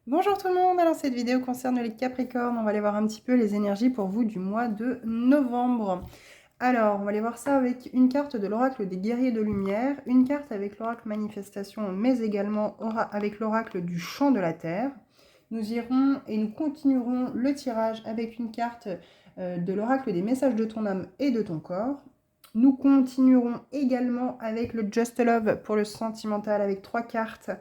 Bonjour tout le monde, alors cette vidéo concerne les Capricornes, on va aller voir un petit peu les énergies pour vous du mois de novembre. Alors, on va aller voir ça avec une carte de l'oracle des guerriers de lumière, une carte avec l'oracle manifestation, mais également avec l'oracle du champ de la terre. Nous irons et nous continuerons le tirage avec une carte de l'oracle des messages de ton âme et de ton corps. Nous continuerons également avec le Just Love pour le sentimental avec 3 cartes.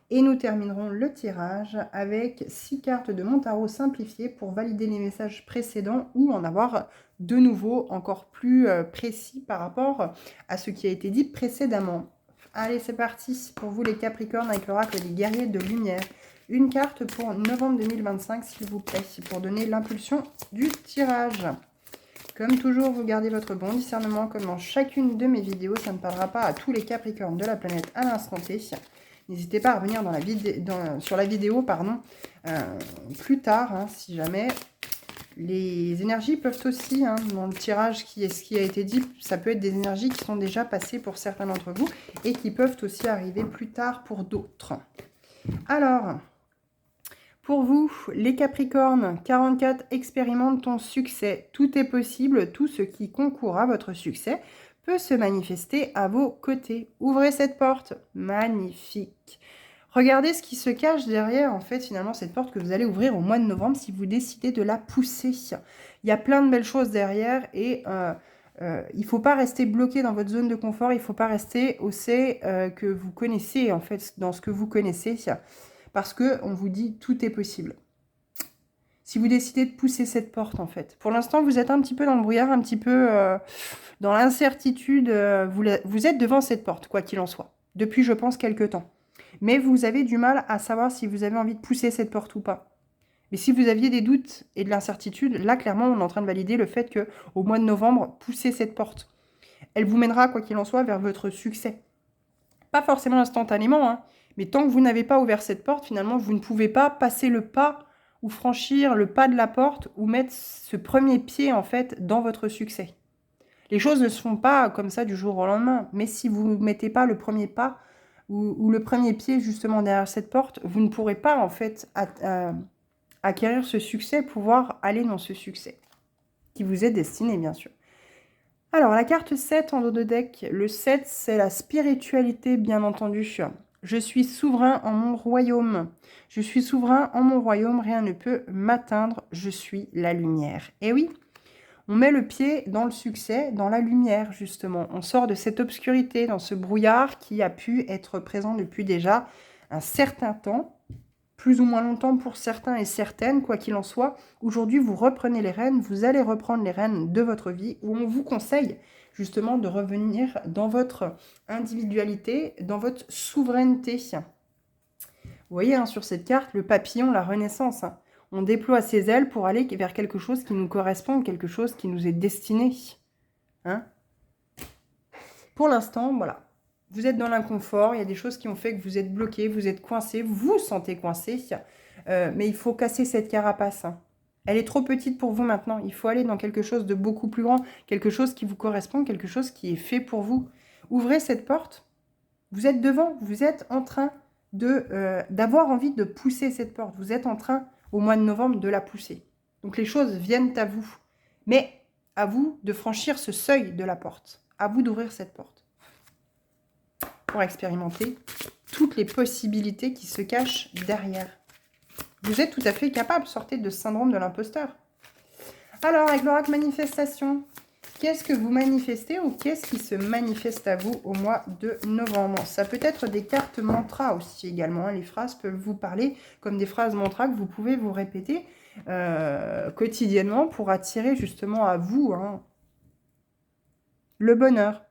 Et nous terminerons le tirage avec 6 cartes de mon tarot simplifié pour valider les messages précédents ou en avoir de nouveau encore plus précis par rapport à ce qui a été dit précédemment. Allez, c'est parti pour vous les Capricornes avec l'oracle des guerriers de lumière. Une carte pour novembre 2025, s'il vous plaît, pour donner l'impulsion du tirage. Comme toujours, vous gardez votre bon discernement comme dans chacune de mes vidéos. Ça ne parlera pas à tous les Capricornes de la planète à l'instant T. N'hésitez pas à revenir sur la vidéo plus tard, hein, si jamais. Les énergies peuvent aussi, hein, dans le tirage, ce qui a été dit, ça peut être des énergies qui sont déjà passées pour certains d'entre vous et qui peuvent aussi arriver plus tard pour d'autres. Alors, pour vous, les Capricornes, 44, expérimente ton succès. Tout est possible, tout ce qui concourt à votre succès peut se manifester à vos côtés. Ouvrez cette porte, magnifique. Regardez ce qui se cache derrière, en fait, finalement, cette porte que vous allez ouvrir au mois de novembre si vous décidez de la pousser. Il y a plein de belles choses derrière et il ne faut pas rester bloqué dans votre zone de confort, il ne faut pas rester au C que vous connaissez, en fait, dans ce que vous connaissez, parce qu'on vous dit tout est possible. Si vous décidez de pousser cette porte, en fait. Pour l'instant, vous êtes un petit peu dans le brouillard, un petit peu dans l'incertitude. Vous êtes devant cette porte, quoi qu'il en soit, depuis, je pense, quelques temps. Mais vous avez du mal à savoir si vous avez envie de pousser cette porte ou pas. Mais si vous aviez des doutes et de l'incertitude, là, clairement, on est en train de valider le fait qu'au mois de novembre, poussez cette porte. Elle vous mènera, quoi qu'il en soit, vers votre succès. Pas forcément instantanément, hein, mais tant que vous n'avez pas ouvert cette porte, finalement, vous ne pouvez pas passer le pas ou franchir le pas de la porte ou mettre ce premier pied, en fait, dans votre succès. Les choses ne se font pas comme ça du jour au lendemain, mais si vous ne mettez pas le premier pas ou le premier pied justement derrière cette porte, vous ne pourrez pas en fait acquérir ce succès, pouvoir aller dans ce succès qui vous est destiné bien sûr. Alors la carte 7 en dos de deck, le 7 c'est la spiritualité bien entendu. Je suis souverain en mon royaume. Je suis souverain en mon royaume, rien ne peut m'atteindre, je suis la lumière. Et oui, on met le pied dans le succès, dans la lumière, justement. On sort de cette obscurité, dans ce brouillard qui a pu être présent depuis déjà un certain temps, plus ou moins longtemps pour certains et certaines, quoi qu'il en soit. Aujourd'hui, vous reprenez les rênes, vous allez reprendre les rênes de votre vie, où on vous conseille justement de revenir dans votre individualité, dans votre souveraineté. Vous voyez, hein, sur cette carte, le papillon, la renaissance, hein. On déploie ses ailes pour aller vers quelque chose qui nous correspond, quelque chose qui nous est destiné. Hein? Pour l'instant, voilà. Vous êtes dans l'inconfort, il y a des choses qui ont fait que vous êtes bloqué, vous êtes coincé, vous vous sentez coincé. Mais il faut casser cette carapace. Hein. Elle est trop petite pour vous maintenant. Il faut aller dans quelque chose de beaucoup plus grand, quelque chose qui vous correspond, quelque chose qui est fait pour vous. Ouvrez cette porte. Vous êtes devant, vous êtes en train d'avoir envie de pousser cette porte. Vous êtes en train, au mois de novembre, de la pousser. Donc les choses viennent à vous. Mais à vous de franchir ce seuil de la porte. À vous d'ouvrir cette porte. Pour expérimenter toutes les possibilités qui se cachent derrière. Vous êtes tout à fait capable, sortez de ce syndrome de l'imposteur. Alors, avec l'oracle manifestation, qu'est-ce que vous manifestez ou qu'est-ce qui se manifeste à vous au mois de novembre? Ça peut être des cartes mantra aussi également. Hein. Les phrases peuvent vous parler comme des phrases mantra que vous pouvez vous répéter quotidiennement pour attirer justement à vous hein, le bonheur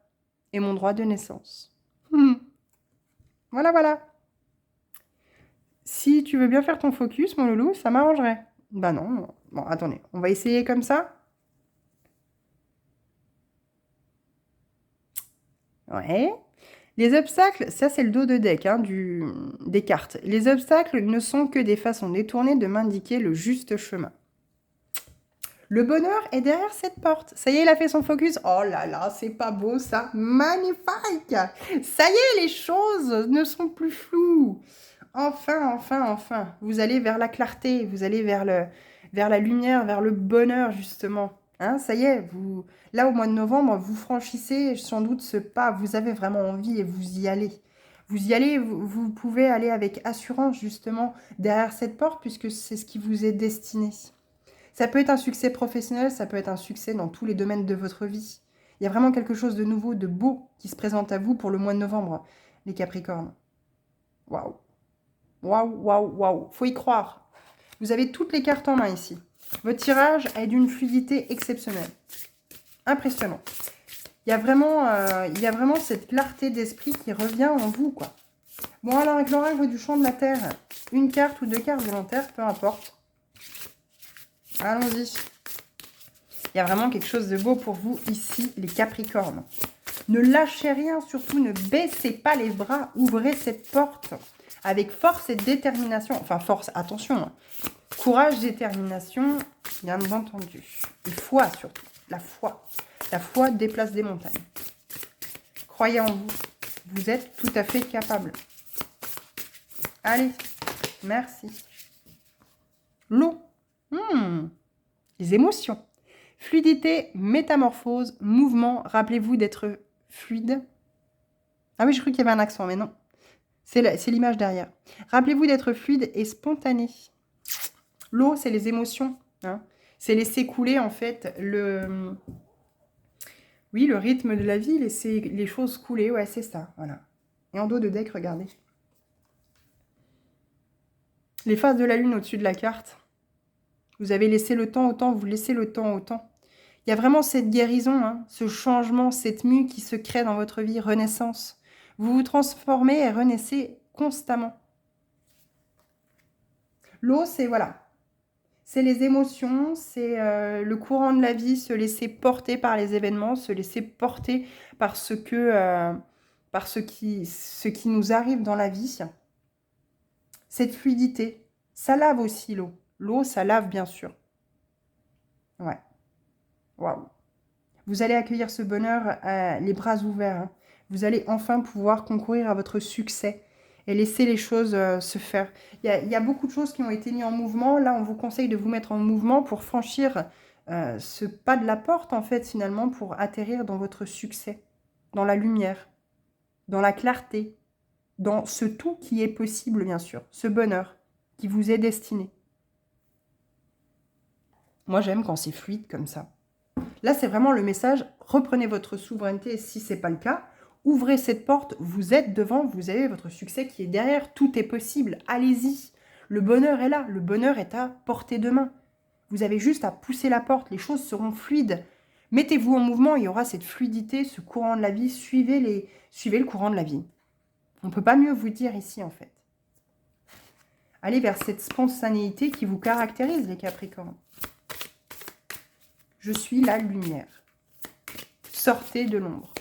et mon droit de naissance. Voilà, voilà. Si tu veux bien faire ton focus, mon loulou, ça m'arrangerait. Bah non. Bon, attendez. On va essayer comme ça. Ouais. Les obstacles, ça c'est le dos de deck hein, des cartes. Les obstacles ne sont que des façons détournées de m'indiquer le juste chemin. Le bonheur est derrière cette porte. Ça y est, il a fait son focus. Oh là là, c'est pas beau ça. Magnifique. Ça y est, les choses ne sont plus floues. Enfin, enfin, enfin. Vous allez vers la clarté, vous allez vers la lumière, vers le bonheur, justement. Hein, ça y est, là, au mois de novembre, vous franchissez sans doute ce pas. Vous avez vraiment envie et vous y allez. Vous y allez, vous pouvez aller avec assurance, justement, derrière cette porte, puisque c'est ce qui vous est destiné. Ça peut être un succès professionnel, ça peut être un succès dans tous les domaines de votre vie. Il y a vraiment quelque chose de nouveau, de beau qui se présente à vous pour le mois de novembre, les Capricornes. Waouh! Waouh, waouh, waouh. Faut y croire. Vous avez toutes les cartes en main ici. Votre tirage est d'une fluidité exceptionnelle. Impressionnant. Il y a vraiment cette clarté d'esprit qui revient en vous, quoi. Bon, alors, avec l'oracle du champ de la Terre, une carte ou deux cartes volontaires, peu importe. Allons-y. Il y a vraiment quelque chose de beau pour vous ici, les Capricornes. Ne lâchez rien, surtout ne baissez pas les bras. Ouvrez cette porte avec force et détermination. Enfin, force, attention. Hein. Courage, détermination, bien entendu. Et foi surtout. La foi. La foi déplace des montagnes. Croyez en vous. Vous êtes tout à fait capable. Allez, merci. L'eau. Les émotions. Fluidité, métamorphose, mouvement. Rappelez-vous d'être fluide. Ah oui, je crois qu'il y avait un accent, mais non. C'est l'image derrière. Rappelez-vous d'être fluide et spontané. L'eau, c'est les émotions. Hein. C'est laisser couler, en fait, le rythme de la vie, laisser les choses couler. Ouais, c'est ça. Voilà. Et en dos de deck, regardez. Les phases de la lune au-dessus de la carte. Vous avez laissé le temps au temps, vous laissez le temps au temps. Il y a vraiment cette guérison, hein, ce changement, cette mue qui se crée dans votre vie, renaissance. Vous vous transformez et renaissez constamment. L'eau, c'est voilà. C'est les émotions, c'est le courant de la vie, se laisser porter par les événements, se laisser porter par ce qui nous arrive dans la vie. Cette fluidité, ça lave aussi l'eau. L'eau, ça lave bien sûr. Ouais. Waouh. Vous allez accueillir ce bonheur les bras ouverts. Hein. Vous allez enfin pouvoir concourir à votre succès et laisser les choses se faire. Il y a beaucoup de choses qui ont été mises en mouvement. Là, on vous conseille de vous mettre en mouvement pour franchir ce pas de la porte, en fait, finalement, pour atterrir dans votre succès, dans la lumière, dans la clarté, dans ce tout qui est possible, bien sûr, ce bonheur qui vous est destiné. Moi, j'aime quand c'est fluide comme ça. Là, c'est vraiment le message, reprenez votre souveraineté si ce n'est pas le cas. Ouvrez cette porte, vous êtes devant, vous avez votre succès qui est derrière, tout est possible, allez-y. Le bonheur est là, le bonheur est à portée de main. Vous avez juste à pousser la porte, les choses seront fluides. Mettez-vous en mouvement, il y aura cette fluidité, ce courant de la vie, suivez le courant de la vie. On ne peut pas mieux vous dire ici, en fait. Allez vers cette spontanéité qui vous caractérise, les Capricornes. Je suis la lumière. Sortez de l'ombre.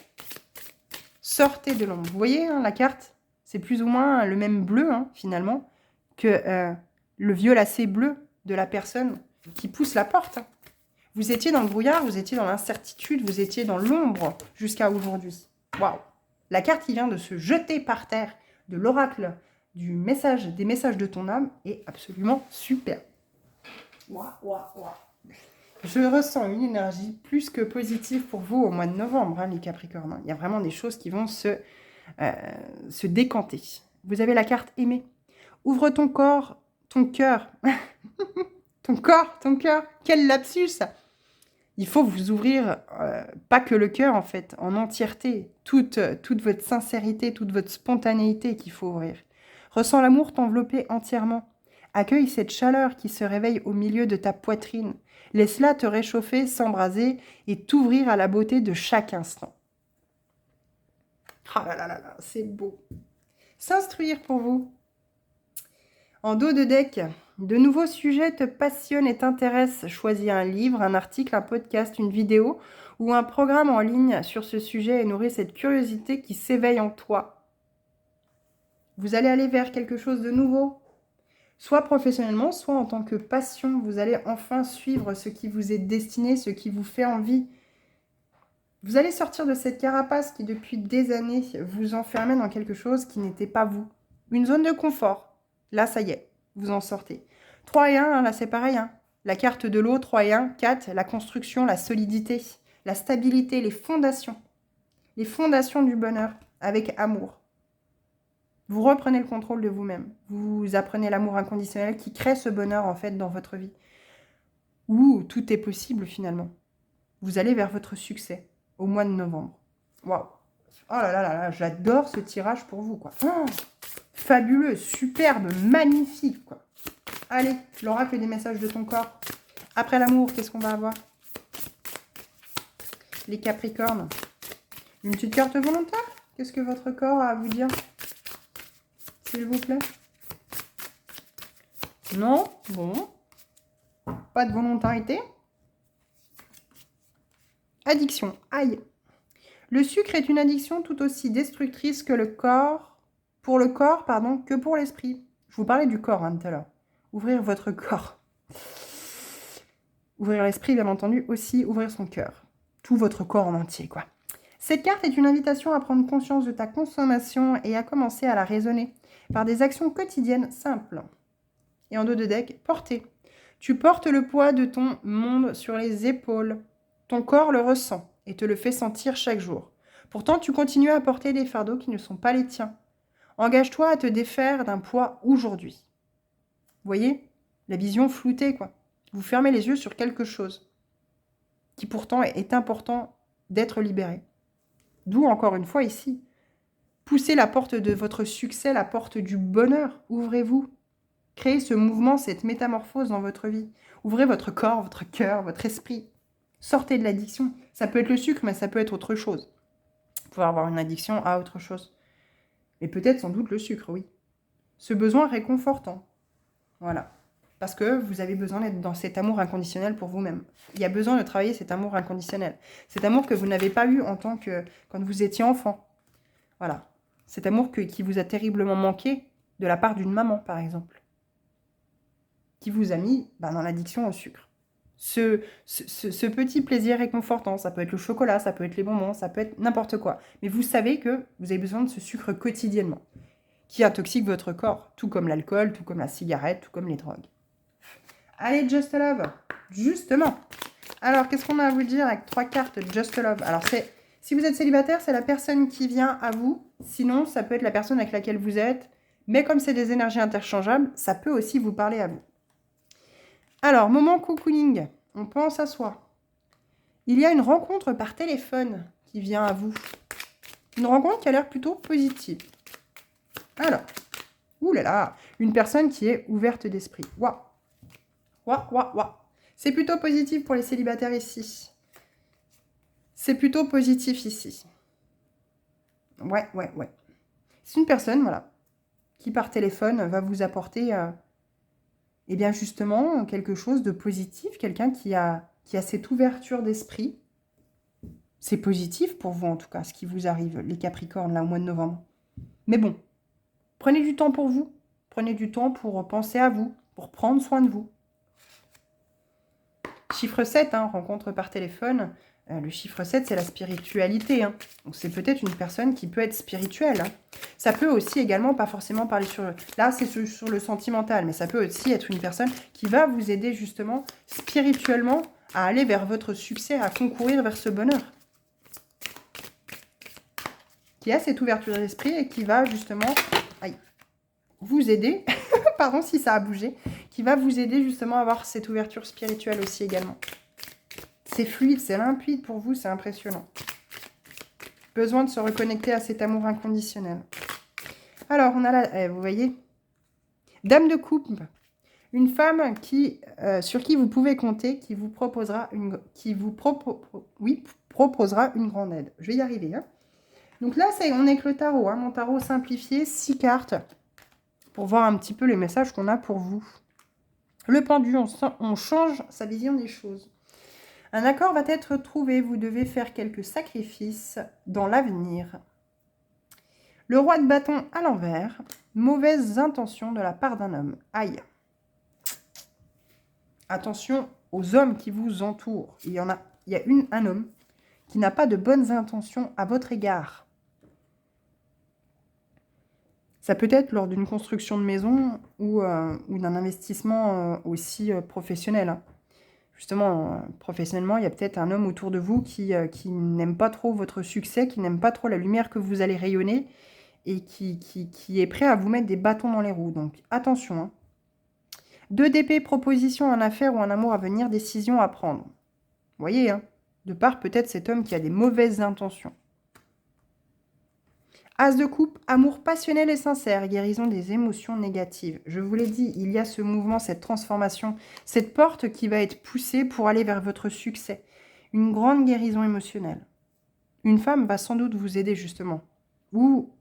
Sortez de l'ombre. Vous voyez, hein, la carte, c'est plus ou moins le même bleu, hein, finalement, que le violacé bleu de la personne qui pousse la porte. Hein. Vous étiez dans le brouillard, vous étiez dans l'incertitude, vous étiez dans l'ombre jusqu'à aujourd'hui. Waouh! La carte qui vient de se jeter par terre de l'oracle des messages de ton âme est absolument super. Waouh, waouh, waouh! Je ressens une énergie plus que positive pour vous au mois de novembre, hein, les Capricornes. Il y a vraiment des choses qui vont se décanter. Vous avez la carte aimée. Ouvre ton corps, ton cœur. ton corps, ton cœur. Quel lapsus! Il faut vous ouvrir, pas que le cœur en fait, en entièreté. Toute votre sincérité, toute votre spontanéité qu'il faut ouvrir. Ressens l'amour t'envelopper entièrement. Accueille cette chaleur qui se réveille au milieu de ta poitrine. Laisse-la te réchauffer, s'embraser et t'ouvrir à la beauté de chaque instant. Ah là là là là, c'est beau. S'instruire pour vous. En dos de deck, de nouveaux sujets te passionnent et t'intéressent. Choisis un livre, un article, un podcast, une vidéo ou un programme en ligne sur ce sujet et nourris cette curiosité qui s'éveille en toi. Vous allez aller vers quelque chose de nouveau. Soit professionnellement, soit en tant que passion, vous allez enfin suivre ce qui vous est destiné, ce qui vous fait envie. Vous allez sortir de cette carapace qui, depuis des années, vous enfermait dans quelque chose qui n'était pas vous. Une zone de confort. Là, ça y est, vous en sortez. 3 et 1, hein, là, c'est pareil. Hein. La carte de l'eau, 3 et 1, 4, la construction, la solidité, la stabilité, les fondations. Les fondations du bonheur, avec amour. Vous reprenez le contrôle de vous-même. Vous apprenez l'amour inconditionnel qui crée ce bonheur, en fait, dans votre vie. Où tout est possible, finalement. Vous allez vers votre succès au mois de novembre. Waouh! Oh là là là là, j'adore ce tirage pour vous, quoi. Oh, fabuleux, superbe, magnifique, quoi. Allez, l'oracle des messages de ton corps. Après l'amour, qu'est-ce qu'on va avoir? Les Capricornes. Une petite carte volontaire? Qu'est-ce que votre corps a à vous dire? S'il vous plaît. Non? Bon. Pas de volontarité. Addiction. Aïe. Le sucre est une addiction tout aussi destructrice que le corps, pour le corps, pardon, que pour l'esprit. Je vous parlais du corps hein, tout à l'heure. Ouvrir votre corps. Ouvrir l'esprit, bien entendu, aussi ouvrir son cœur. Tout votre corps en entier, quoi. Cette carte est une invitation à prendre conscience de ta consommation et à commencer à la raisonner par des actions quotidiennes simples. Et en dos de deck, porter. Tu portes le poids de ton monde sur les épaules. Ton corps le ressent et te le fait sentir chaque jour. Pourtant, tu continues à porter des fardeaux qui ne sont pas les tiens. Engage-toi à te défaire d'un poids aujourd'hui. Vous voyez? La vision floutée, quoi. Vous fermez les yeux sur quelque chose qui pourtant est important d'être libéré. D'où, encore une fois, ici, poussez la porte de votre succès, la porte du bonheur. Ouvrez-vous. Créez ce mouvement, cette métamorphose dans votre vie. Ouvrez votre corps, votre cœur, votre esprit. Sortez de l'addiction. Ça peut être le sucre, mais ça peut être autre chose. Vous pouvez avoir une addiction à autre chose. Et peut-être sans doute le sucre, oui. Ce besoin réconfortant. Voilà. Parce que vous avez besoin d'être dans cet amour inconditionnel pour vous-même. Il y a besoin de travailler cet amour inconditionnel. Cet amour que vous n'avez pas eu en tant que quand vous étiez enfant. Voilà. Cet amour qui vous a terriblement manqué de la part d'une maman, par exemple. Qui vous a mis dans l'addiction au sucre. Ce petit plaisir réconfortant, ça peut être le chocolat, ça peut être les bonbons, ça peut être n'importe quoi. Mais vous savez que vous avez besoin de ce sucre quotidiennement, qui intoxique votre corps, tout comme l'alcool, tout comme la cigarette, tout comme les drogues. Allez, Just Love, justement. Alors, qu'est-ce qu'on a à vous dire avec 3 cartes Just Love? Alors, si vous êtes célibataire, c'est la personne qui vient à vous. Sinon, ça peut être la personne avec laquelle vous êtes. Mais comme c'est des énergies interchangeables, ça peut aussi vous parler à vous. Alors, moment cocooning, on pense à soi. Il y a une rencontre par téléphone qui vient à vous. Une rencontre qui a l'air plutôt positive. Alors, oulala, une personne qui est ouverte d'esprit. Waouh, waouh, waouh, waouh. C'est plutôt positif pour les célibataires ici. C'est plutôt positif ici. Ouais. C'est une personne, voilà, qui par téléphone va vous apporter... eh bien justement, quelque chose de positif, quelqu'un qui a cette ouverture d'esprit. C'est positif pour vous en tout cas, ce qui vous arrive, les Capricornes, là, au mois de novembre. Mais bon, prenez du temps pour vous. Prenez du temps pour penser à vous, pour prendre soin de vous. Chiffre 7, hein, rencontre par téléphone. Le chiffre 7, c'est la spiritualité. Hein. Donc c'est peut-être une personne qui peut être spirituelle. Hein. Ça peut aussi également, pas forcément parler sur... Là, c'est sur le sentimental, mais ça peut aussi être une personne qui va vous aider justement spirituellement à aller vers votre succès, à concourir vers ce bonheur. Qui a cette ouverture d'esprit et qui va justement vous aider, pardon si ça a bougé, qui va vous aider justement à avoir cette ouverture spirituelle aussi également. C'est fluide, c'est limpide pour vous, c'est impressionnant. Besoin de se reconnecter à cet amour inconditionnel. Alors, on a là, vous voyez, Dame de coupe, une femme sur qui vous pouvez compter, qui vous proposera proposera une grande aide. Je vais y arriver. Hein. Donc là, on est avec le tarot, hein, mon tarot simplifié, 6 cartes, pour voir un petit peu les messages qu'on a pour vous. Le pendu, on change sa vision des choses. Un accord va être trouvé, vous devez faire quelques sacrifices dans l'avenir. Le roi de bâton à l'envers, mauvaises intentions de la part d'un homme. Aïe. Attention aux hommes qui vous entourent. Il y a un homme qui n'a pas de bonnes intentions à votre égard. Ça peut être lors d'une construction de maison ou d'un investissement aussi professionnel, hein. Justement, professionnellement, il y a peut-être un homme autour de vous qui n'aime pas trop votre succès, qui n'aime pas trop la lumière que vous allez rayonner et qui est prêt à vous mettre des bâtons dans les roues. Donc, attention, hein. 2 d'épée, proposition en affaires ou en amour à venir, décision à prendre. Vous voyez, hein, de part peut-être cet homme qui a des mauvaises intentions. As de coupe, amour passionnel et sincère, guérison des émotions négatives. Je vous l'ai dit, il y a ce mouvement, cette transformation, cette porte qui va être poussée pour aller vers votre succès. Une grande guérison émotionnelle. Une femme va sans doute vous aider justement, ou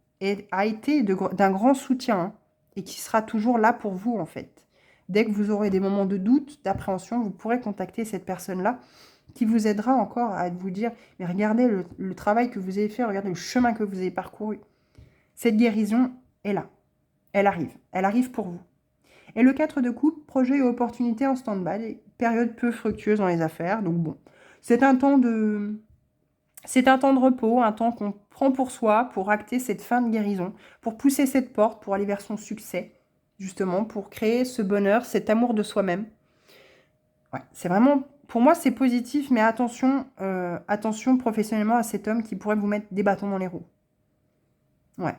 a été d'un grand soutien, hein, et qui sera toujours là pour vous en fait. Dès que vous aurez des moments de doute, d'appréhension, vous pourrez contacter cette personne-là qui vous aidera encore à vous dire, mais regardez le travail que vous avez fait, regardez le chemin que vous avez parcouru. Cette guérison est là. Elle arrive pour vous. Et le 4 de coupe, projet et opportunité en stand-by, période peu fructueuse dans les affaires. Donc bon, c'est un temps de repos, un temps qu'on prend pour soi, pour acter cette fin de guérison, pour pousser cette porte, pour aller vers son succès, justement, pour créer ce bonheur, cet amour de soi-même. Ouais, c'est vraiment, pour moi, c'est positif, mais attention, attention professionnellement à cet homme qui pourrait vous mettre des bâtons dans les roues. Ouais.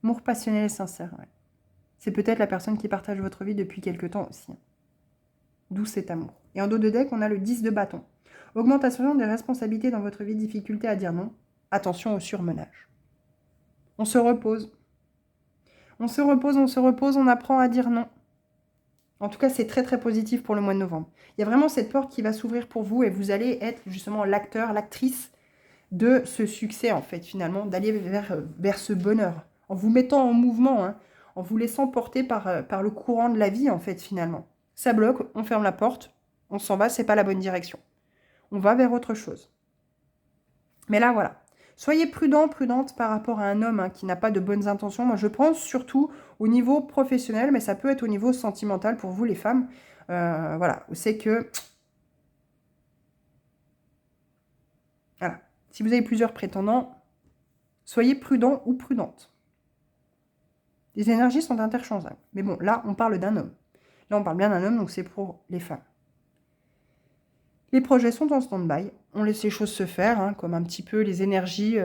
Amour passionnel et sincère, ouais. C'est peut-être la personne qui partage votre vie depuis quelque temps aussi, hein. D'où cet amour. Et en dos de deck, on a le 10 de bâton. Augmentation des responsabilités dans votre vie, difficulté à dire non. Attention au surmenage. On se repose. On se repose, on se repose, on apprend à dire non. En tout cas, c'est très très positif pour le mois de novembre. Il y a vraiment cette porte qui va s'ouvrir pour vous et vous allez être justement l'acteur, l'actrice de ce succès en fait finalement, d'aller vers ce bonheur. En vous mettant en mouvement, hein, en vous laissant porter par le courant de la vie en fait finalement. Ça bloque, on ferme la porte, on s'en va, c'est pas la bonne direction. On va vers autre chose. Mais là, voilà. Soyez prudent, prudente par rapport à un homme, hein, qui n'a pas de bonnes intentions. Moi, je pense surtout au niveau professionnel, mais ça peut être au niveau sentimental pour vous, les femmes. Voilà, c'est que... Voilà. Si vous avez plusieurs prétendants, soyez prudent ou prudente. Les énergies sont interchangeables. Mais bon, là, on parle d'un homme. Là, on parle bien d'un homme, donc c'est pour les femmes. Les projets sont en stand-by. On laisse les choses se faire, hein, comme un petit peu les énergies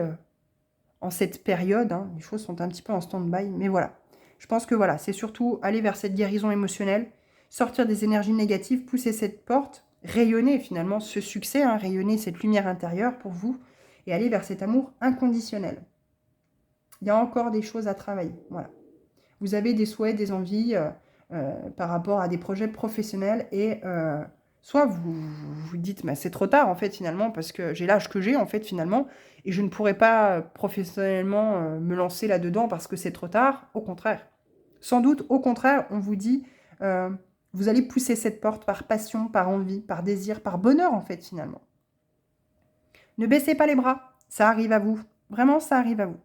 en cette période. Hein, les choses sont un petit peu en stand-by. Mais voilà, je pense que voilà, c'est surtout aller vers cette guérison émotionnelle, sortir des énergies négatives, pousser cette porte, rayonner finalement ce succès, hein, rayonner cette lumière intérieure pour vous et aller vers cet amour inconditionnel. Il y a encore des choses à travailler. Voilà. Vous avez des souhaits, des envies par rapport à des projets professionnels et... soit vous vous dites, mais c'est trop tard en fait finalement, parce que j'ai l'âge que j'ai en fait finalement, et je ne pourrais pas professionnellement me lancer là-dedans parce que c'est trop tard. Au contraire. Sans doute, au contraire, on vous dit, vous allez pousser cette porte par passion, par envie, par désir, par bonheur en fait finalement. Ne baissez pas les bras, ça arrive à vous. Vraiment, ça arrive à vous.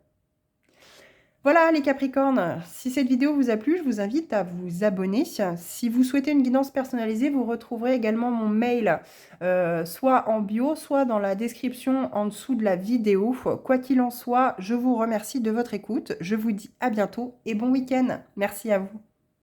Voilà les Capricornes, si cette vidéo vous a plu, je vous invite à vous abonner. Si vous souhaitez une guidance personnalisée, vous retrouverez également mon mail, soit en bio, soit dans la description en dessous de la vidéo. Quoi qu'il en soit, je vous remercie de votre écoute. Je vous dis à bientôt et bon week-end. Merci à vous.